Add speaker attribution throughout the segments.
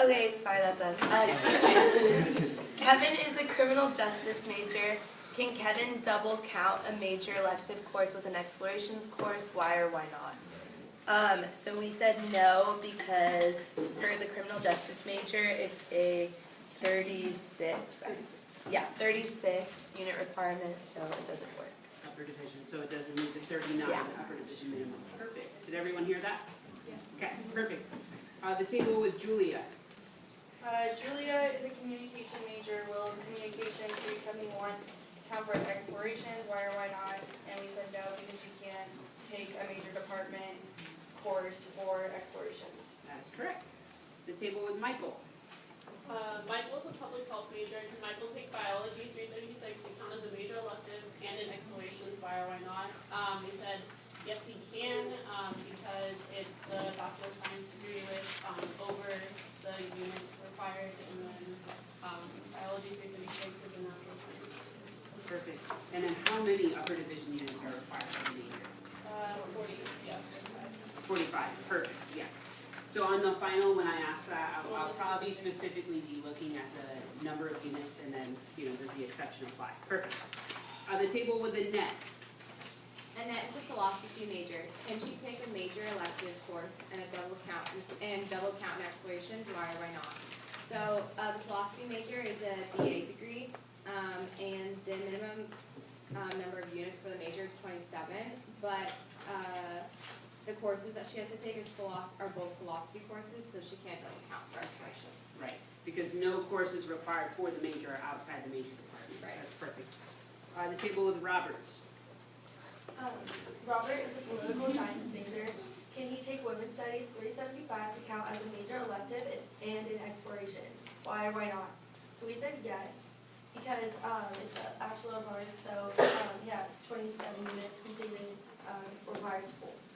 Speaker 1: Okay, sorry, that's us. Kevin is a criminal justice major. Can Kevin double count a major elective course with an explorations course? Why or why not? So we said no because for the criminal justice major, it's a 36 unit requirement, so it doesn't work.
Speaker 2: Upper division, so it doesn't meet the 39,
Speaker 1: Yeah.
Speaker 2: the upper division minimum. Perfect. Did everyone hear that?
Speaker 3: Yes.
Speaker 2: Okay, perfect. The table with Julia.
Speaker 3: Julia is a communication major. Will communication 371 count for explorations? Why or why not? And we said no because you can't take a major department course for explorations.
Speaker 2: That's correct. The table with Michael.
Speaker 4: Michael's a public health major. Can Michael take biology 336 to count as a major elective and in explorations? Why or why not? We said yes, he can because it's the Bachelor of Science degree with over the units required, and then biology 336 is a natural science.
Speaker 2: Perfect. And then how many upper division units are required for the major?
Speaker 4: 40, yeah,
Speaker 2: 45. Perfect, yeah. So on the final, when I ask that, I'll probably specifically be looking at the number of units and then, does the exception apply? Perfect. The table with Annette.
Speaker 5: Annette is a philosophy major. Can she take a major elective course and double count in explorations? Why or why not? So the philosophy major is a BA degree, and the minimum number of units for the major is 27. But the courses that she has to take are both philosophy courses, so she can't double count for explorations.
Speaker 2: Right, because no courses required for the major are outside the major department.
Speaker 5: Right.
Speaker 2: That's perfect. The table with Robert.
Speaker 6: Robert is a political science major. Can he take women's studies 375 to count as a major elective and in explorations? Why or why not? So we said yes because it's a Bachelor of Arts, so it's 27 units completed, requires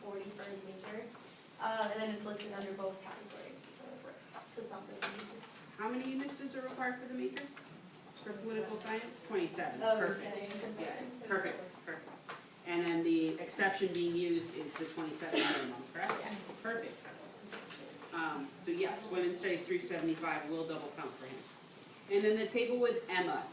Speaker 6: 40 for his major, and then it's listed under both categories. So it's something.
Speaker 2: How many units does it require for the major? For political science? 27.
Speaker 6: Oh,
Speaker 2: Perfect.
Speaker 6: okay.
Speaker 2: Yeah, perfect, perfect. And then the exception being used is the 27 minimum, correct?
Speaker 6: Yeah.
Speaker 2: Perfect. So yes, women's studies 375 will double count for him. And then the table with Emma.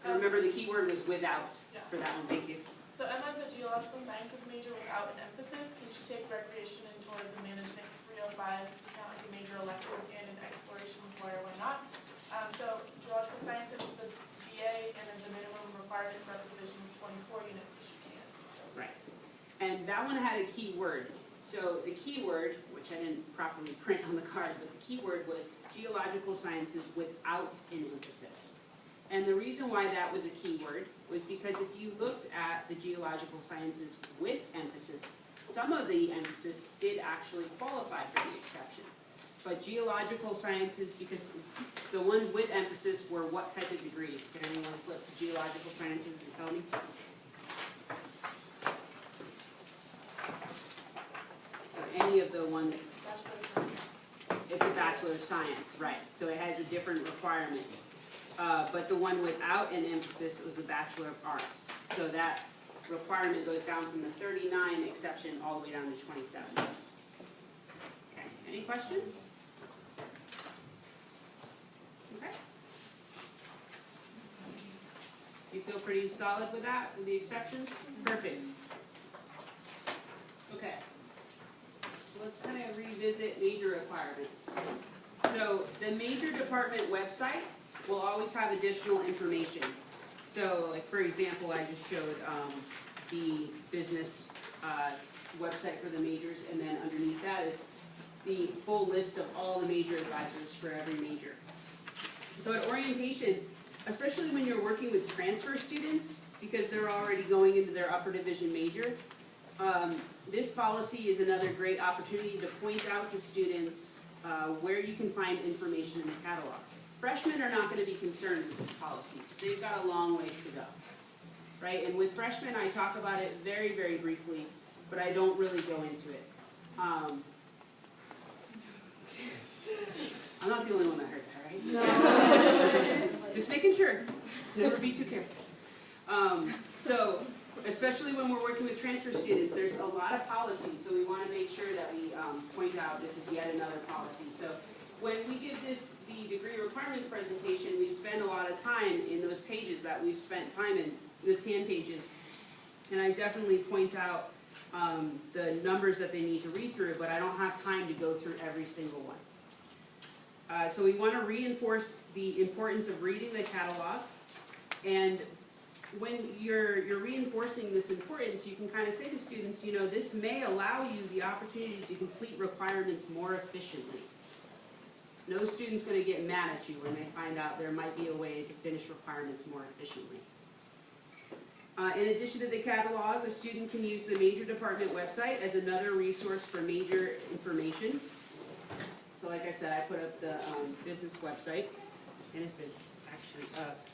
Speaker 2: And remember the key word was without for that one, thank you.
Speaker 7: So Emma's a geological sciences major without an emphasis. Can she take recreation and tourism management 305 to count as a major elective and in explorations? Why or why not? So geological sciences is a BA and then the minimum requirement for upper division is 24 units, so she can.
Speaker 2: Right. And that one had a key word. So the key word, which I didn't properly print on the card, but the key word was geological sciences without an emphasis. And the reason why that was a key word was because if you looked at the geological sciences with emphasis, some of the emphasis did actually qualify for the exception. But geological sciences, because the ones with emphasis were what type of degree? Can anyone flip to geological sciences and tell me? So any of the ones,
Speaker 7: Bachelor of Science.
Speaker 2: it's a Bachelor of Science, right? So it has a different requirement. But the one without an emphasis was a Bachelor of Arts. So that requirement goes down from the 39 exception all the way down to 27. Okay, any questions? Okay. Do you feel pretty solid with that, with the exceptions? Perfect. Okay. So let's kind of revisit major requirements. So the major department website will always have additional information. So like for example, I just showed the business website for the majors, and then underneath that is the full list of all the major advisors for every major. So at orientation, especially when you're working with transfer students, because they're already going into their upper division major, this policy is another great opportunity to point out to students where you can find information in the catalog. Freshmen are not going to be concerned with this policy because they've got a long ways to go, right? And with freshmen, I talk about it very, very briefly, but I don't really go into it. I'm not the only one that heard that, right? No. Just making sure. Never be too careful. So, especially when we're working with transfer students, there's a lot of policies, so we want to make sure that we point out this is yet another policy. So when we give the degree requirements presentation, we spend a lot of time in those pages that we've spent time in, the tan pages. And I definitely point out the numbers that they need to read through, but I don't have time to go through every single one. So we want to reinforce the importance of reading the catalog, and when you're reinforcing this importance, you can kind of say to students, you know, this may allow you the opportunity to complete requirements more efficiently. No student's going to get mad at you when they find out there might be a way to finish requirements more efficiently. In addition to the catalog, the student can use the major department website as another resource for major information. So like I said, I put up the business website, and if it's actually up.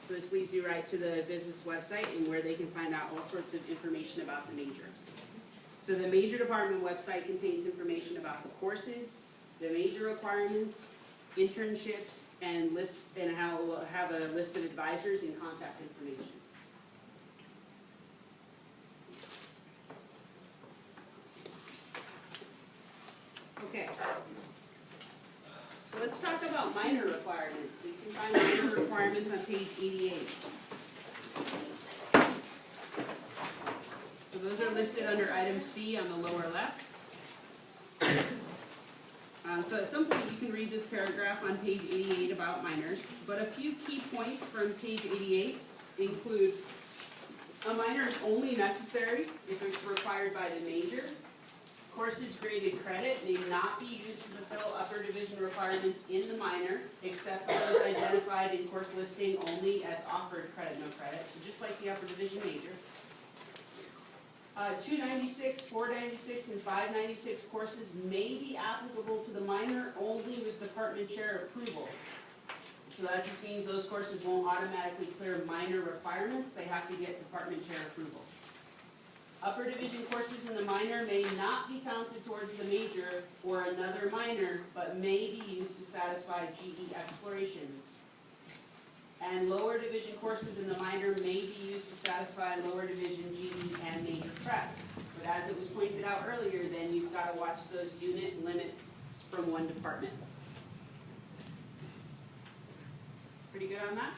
Speaker 2: So this leads you right to the business website and where they can find out all sorts of information about the major. So the major department website contains information about the courses, the major requirements, internships, and lists, and how we'll have a list of advisors and contact information. Okay. So let's talk about minor requirements. You can find minor requirements on page 88. So those are listed under item C on the lower left. So at some point you can read this paragraph on page 88 about minors, but a few key points from page 88 include a minor is only necessary if it's required by the major. Courses graded credit may not be used to fulfill upper division requirements in the minor, except for those identified in course listing only as offered credit, no credit, so just like the upper division major. 296, 496, and 596 courses may be applicable to the minor only with department chair approval. So that just means those courses won't automatically clear minor requirements, they have to get department chair approval. Upper division courses in the minor may not be counted towards the major or another minor, but may be used to satisfy GE explorations. And lower division courses in the minor may be used to satisfy lower division GE and major prep. But as it was pointed out earlier, then you've got to watch those unit limits from one department. Pretty good on that?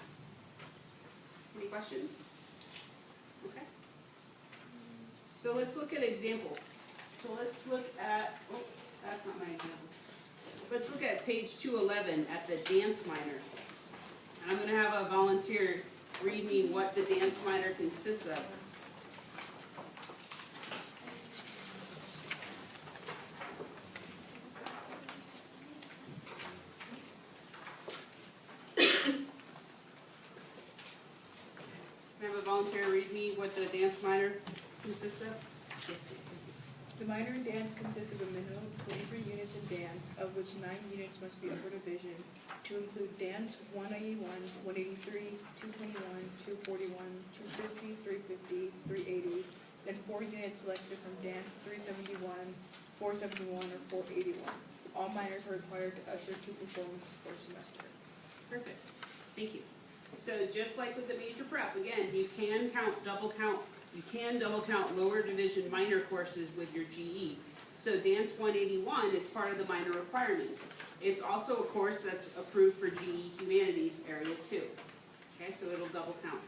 Speaker 2: Any questions? Okay. So let's look at an example. So let's look at, oh, that's not my example. Let's look at page 211 at the dance minor. And I'm going to have a volunteer read me what the dance minor consists of. Can I have a volunteer read me what the dance minor consists of? Yes, please.
Speaker 8: The minor in dance consists of a minimum of 23 units in dance, of which 9 units must be upper division, to include dance 181, 183, 221, 241, 250, 350, 380, and 4 units selected from dance 371, 471, or 481. All minors are required to usher 2 performances per semester.
Speaker 2: Perfect. Thank you. So just like with the major prep, again, you can double count lower division minor courses with your GE. So Dance 181 is part of the minor requirements. It's also a course that's approved for GE Humanities Area 2. Okay, so it'll double count.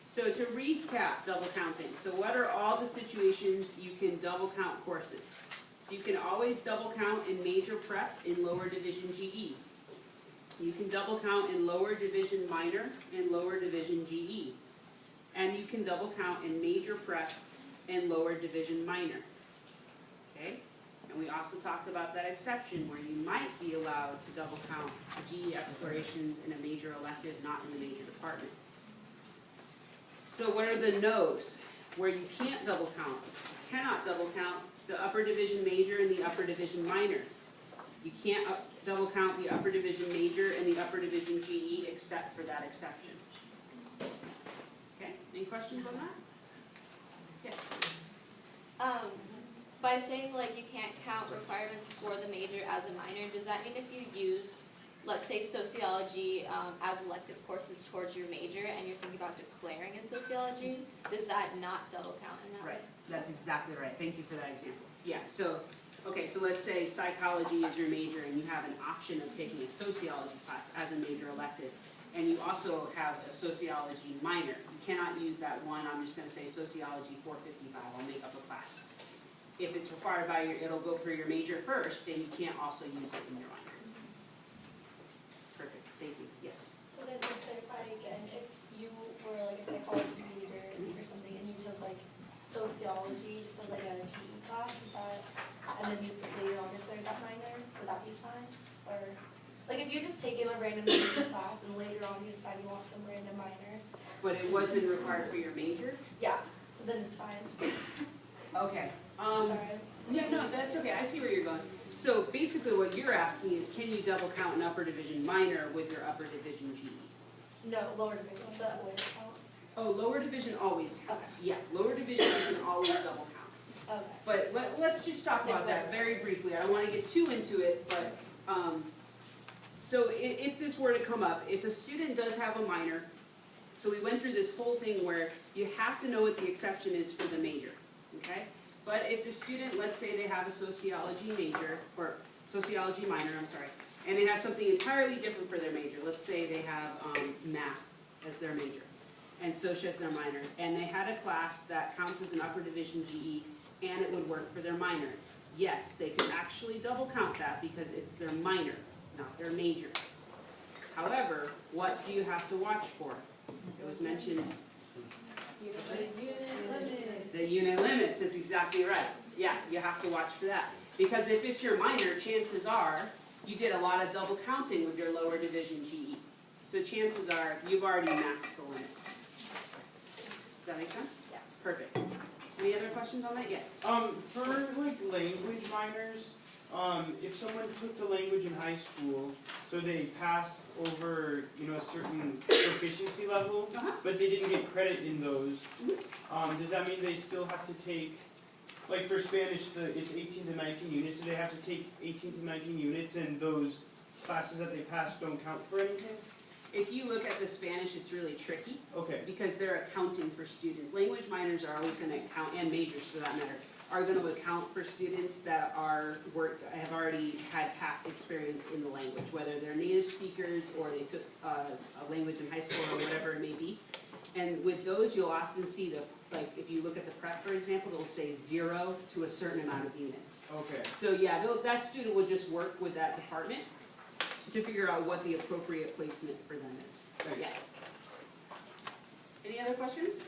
Speaker 2: So to recap double counting, so what are all the situations you can double count courses? So you can always double count in major prep in lower division GE. You can double count in lower division minor and lower division GE. And you can double count in major prep and lower division minor. Okay? And we also talked about that exception where you might be allowed to double count GE explorations in a major elective, not in the major department. So what are the no's where you can't double count? You cannot double count the upper division major and the upper division minor. You can't double count the upper division major and the upper division GE except for that exception. Okay, any questions on that? Yes.
Speaker 5: By saying like you can't count requirements for the major as a minor, does that mean if you used
Speaker 9: let's say sociology, as elective courses towards your major, and you're thinking about declaring in sociology, does that not double count in that way?
Speaker 2: Right, that's exactly right, thank you for that example. Yeah, so, okay, so let's say psychology is your major and you have an option of taking a sociology class as a major elective, and you also have a sociology minor. You cannot use that one, I'm just gonna say sociology 455, I'll make up a class. If it's required by your, it'll go for your major first, and you can't also use it in your minor. Perfect, thank you, yes.
Speaker 6: So then to clarify again, if you were like a psychology major or something and you took like sociology, just as like a PE class, is that, and then you later on declared that minor, would that be fine? Or, like if you just taken a random major class and later on you decide you want some random minor,
Speaker 2: But it wasn't required for your major?
Speaker 6: yeah, so then it's fine.
Speaker 2: Okay,
Speaker 6: Sorry.
Speaker 2: yeah, no, that's okay, I see where you're going. So basically what you're asking is, can you double count an upper division minor with your upper division GE?
Speaker 6: No, lower division, so that always counts.
Speaker 2: Oh, lower division always counts, yeah, lower division you can always double count.
Speaker 6: Okay.
Speaker 2: But let's just talk about that very briefly, I don't wanna get too into it, but, so if this were to come up, if a student does have a minor, so we went through this whole thing where you have to know what the exception is for the major, okay? But if the student, let's say they have a sociology major, or sociology minor, I'm sorry, and they have something entirely different for their major, let's say they have math as their major, and socia as their minor, and they had a class that counts as an upper division GE, and it would work for their minor. Yes, they could actually double count that because it's their minor, not their major. However, what do you have to watch for? It was mentioned, the unit limits, that's exactly right. Yeah, you have to watch for that. Because if it's your minor, chances are you did a lot of double counting with your lower division GE. So chances are you've already maxed the limits. Does that make sense?
Speaker 6: Yeah.
Speaker 2: Perfect. Any other questions on that? Yes.
Speaker 10: For like language minors, if someone took the language in high school, so they passed over, a certain proficiency level, but they didn't get credit in those, does that mean they still have to take, like for Spanish, it's 18 to 19 units, so they have to take 18 to 19 units, and those classes that they passed don't count for anything?
Speaker 2: If you look at the Spanish, it's really tricky
Speaker 10: Okay.
Speaker 2: because they're accounting for students. Language minors are always going to account, and majors for that matter, are going to account for students that have already had past experience in the language, whether they're native speakers or they took a language in high school or whatever it may be. And with those, you'll often see like if you look at the prep, for example, it'll say 0 to a certain amount of units.
Speaker 10: Okay.
Speaker 2: So yeah, that student would just work with that department to figure out what the appropriate placement for them is.
Speaker 10: Thanks.
Speaker 2: Yeah. Any other questions?